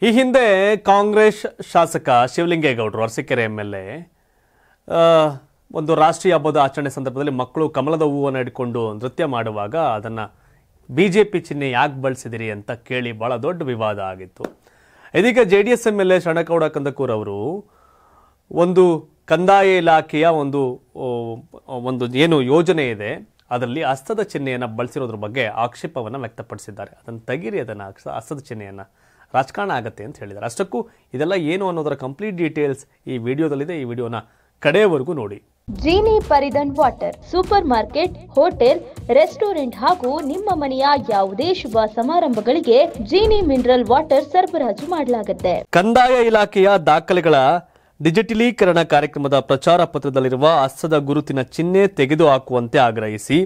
ಈ ಹಿಂದೆ ಕಾಂಗ್ರೆಸ್ ಶಾಸಕ ಶಿವಲಿಂಗೇಗೌಡರು ಅರಸೀಕೆರೆ ಎಂಎಲ್ಎ ಒಂದು ರಾಷ್ಟ್ರೀಯ ಹಬ್ಬದ ಆಚರಣೆ ಸಂದರ್ಭದಲ್ಲಿ ಮಕ್ಕಳು ಕಮಲದ ಹೂವನ್ನು ಹಿಡ್ಕೊಂಡು ನೃತ್ಯ ಮಾಡುವಾಗ ಅದನ್ನ ಬಿಜೆಪಿ ಚಿಹ್ನೆ ಯಾಕೆ ಬಳಸಿದಿರಿ ಅಂತ ಕೇಳಿ ಬಹಳ ದೊಡ್ಡ ವಿವಾದ ಆಗಿತ್ತು. ಇದೀಗ ಜೆಡಿಎಸ್ ಎಂಎಲ್ಎ ಶರಣಗೌಡ ಕಂದಕೂರ್ ಅವರು ಒಂದು ಕಂದಾಯ ಇಲಾಖೆಯ ಒಂದು ಏನು ಯೋಜನೆ ಇದೆ ಅದರಲ್ಲಿ ಹಸ್ತದ ಚಿಹ್ನೆಯನ್ನು ಬಳಸಿರೋದ್ರ ಬಗ್ಗೆ ಆಕ್ಷೇಪವನ್ನು ವ್ಯಕ್ತಪಡಿಸಿದ್ದಾರೆ. ಅದನ್ನು ತೆಗೀರಿ, ಅದನ್ನು ಹಸ್ತದ ಚಿಹ್ನೆಯನ್ನು ರಾಜಕಾರಣ ಆಗತ್ತೆ ಅಂತ ಹೇಳಿದ್ದಾರೆ. ಅಷ್ಟಕ್ಕೂ ಇದೆಲ್ಲ ಏನು ಅನ್ನೋದರ ಕಂಪ್ಲೀಟ್ ಡೀಟೇಲ್ಸ್ ಈ ವಿಡಿಯೋದಲ್ಲಿದೆ. ಈ ವಿಡಿಯೋನ ಕಡೆಯವರೆಗೂ ನೋಡಿ. ಜೀನಿ ಪರಿದನ್ water super market, hotel, restaurant ಹಾಗೂ ನಿಮ್ಮ ಮನೆಯ ಯಾವುದೇ ಶುಭ ಸಮಾರಂಭಗಳಿಗೆ ಜೀನಿ ಮಿನರಲ್ ವಾಟರ್ ಸರಬರಾಜು ಮಾಡಲಾಗುತ್ತೆ. ಕಂದಾಯ ಇಲಾಖೆಯ ದಾಖಲೆಗಳ ಡಿಜಿಟಲೀಕರಣ ಕಾರ್ಯಕ್ರಮದ ಪ್ರಚಾರ ಪತ್ರದಲ್ಲಿರುವ ಹಸ್ತದ ಗುರುತಿನ ಚಿಹ್ನೆ ತೆಗೆದುಹಾಕುವಂತೆ ಆಗ್ರಹಿಸಿ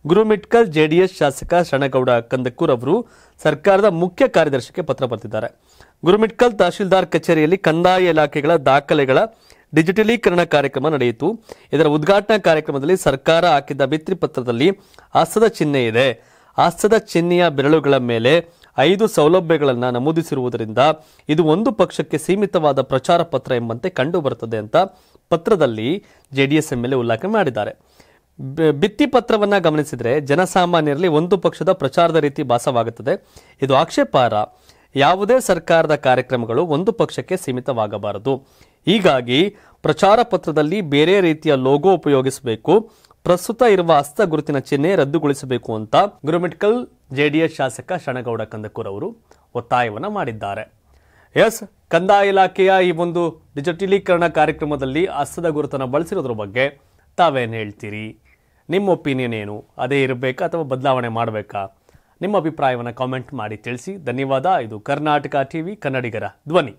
ಗುರುಮಿಟ್ಕಲ್ ಜೆಡಿಎಸ್ ಶಾಸಕ ಶರಣಗೌಡ ಕಂದಕೂರ್ ಅವರು ಸರ್ಕಾರದ ಮುಖ್ಯ ಕಾರ್ಯದರ್ಶಿಗೆ ಪತ್ರ ಬರೆದಿದ್ದಾರೆ. ಗುರುಮಿಟ್ಕಲ್ ತಹಶೀಲ್ದಾರ್ ಕಚೇರಿಯಲ್ಲಿ ಕಂದಾಯ ಇಲಾಖೆಗಳ ದಾಖಲೆಗಳ ಡಿಜಿಟಲೀಕರಣ ಕಾರ್ಯಕ್ರಮ ನಡೆಯಿತು. ಇದರ ಉದ್ಘಾಟನಾ ಕಾರ್ಯಕ್ರಮದಲ್ಲಿ ಸರ್ಕಾರ ಹಾಕಿದ್ದ ಭಿತ್ತಿ ಪತ್ರದಲ್ಲಿ ಹಸ್ತದ ಚಿಹ್ನೆ ಇದೆ. ಹಸ್ತದ ಚಿಹ್ನೆಯ ಬೆರಳುಗಳ ಮೇಲೆ 5 ಸೌಲಭ್ಯಗಳನ್ನು ನಮೂದಿಸಿರುವುದರಿಂದ ಇದು ಒಂದು ಪಕ್ಷಕ್ಕೆ ಸೀಮಿತವಾದ ಪ್ರಚಾರ ಪತ್ರ ಎಂಬಂತೆ ಕಂಡು ಬರುತ್ತದೆ ಅಂತ ಪತ್ರದಲ್ಲಿ ಜೆಡಿಎಸ್ ಎಂಎಲ್ಎ ಉಲ್ಲೇಖ ಮಾಡಿದ್ದಾರೆ. ಭಿತ್ತಿ ಪತ್ರವನ್ನ ಗಮನಿಸಿದರೆ ಜನಸಾಮಾನ್ಯರಲ್ಲಿ ಒಂದು ಪಕ್ಷದ ಪ್ರಚಾರದ ರೀತಿ ಭಾಸವಾಗುತ್ತದೆ. ಇದು ಆಕ್ಷೇಪಾರ್ಹ. ಯಾವುದೇ ಸರ್ಕಾರದ ಕಾರ್ಯಕ್ರಮಗಳು ಒಂದು ಪಕ್ಷಕ್ಕೆ ಸೀಮಿತವಾಗಬಾರದು. ಹೀಗಾಗಿ ಪ್ರಚಾರ ಪತ್ರದಲ್ಲಿ ಬೇರೆ ರೀತಿಯ ಲೋಗೋ ಉಪಯೋಗಿಸಬೇಕು. ಪ್ರಸ್ತುತ ಇರುವ ಹಸ್ತ ಗುರುತಿನ ಚಿಹ್ನೆ ರದ್ದುಗೊಳಿಸಬೇಕು ಅಂತ ಗುರುಮಿಟ್ಕಲ್ ಜೆಡಿಎಸ್ ಶಾಸಕ ಶರಣಗೌಡ ಕಂದಕೂರ್ ಅವರು ಒತ್ತಾಯವನ್ನ ಮಾಡಿದ್ದಾರೆ. ಕಂದಾಯ ಇಲಾಖೆಯ ಈ ಒಂದು ಡಿಜಿಟಲೀಕರಣ ಕಾರ್ಯಕ್ರಮದಲ್ಲಿ ಹಸ್ತದ ಗುರುತನ್ನು ಬಳಸಿರೋದ್ರ ಬಗ್ಗೆ ತಾವೇನು ಹೇಳ್ತೀರಿ? ನಿಮ್ಮ ಒಪಿನಿಯನ್ ಏನು? ಅದೇ ಇರಬೇಕಾ ಅಥವಾ ಬದಲಾವಣೆ ಮಾಡಬೇಕಾ? ನಿಮ್ಮ ಅಭಿಪ್ರಾಯವನ್ನು ಕಾಮೆಂಟ್ ಮಾಡಿ ತಿಳಿಸಿ. ಧನ್ಯವಾದ. ಇದು ಕರ್ನಾಟಕ ಟಿವಿ, ಕನ್ನಡಿಗರ ಧ್ವನಿ.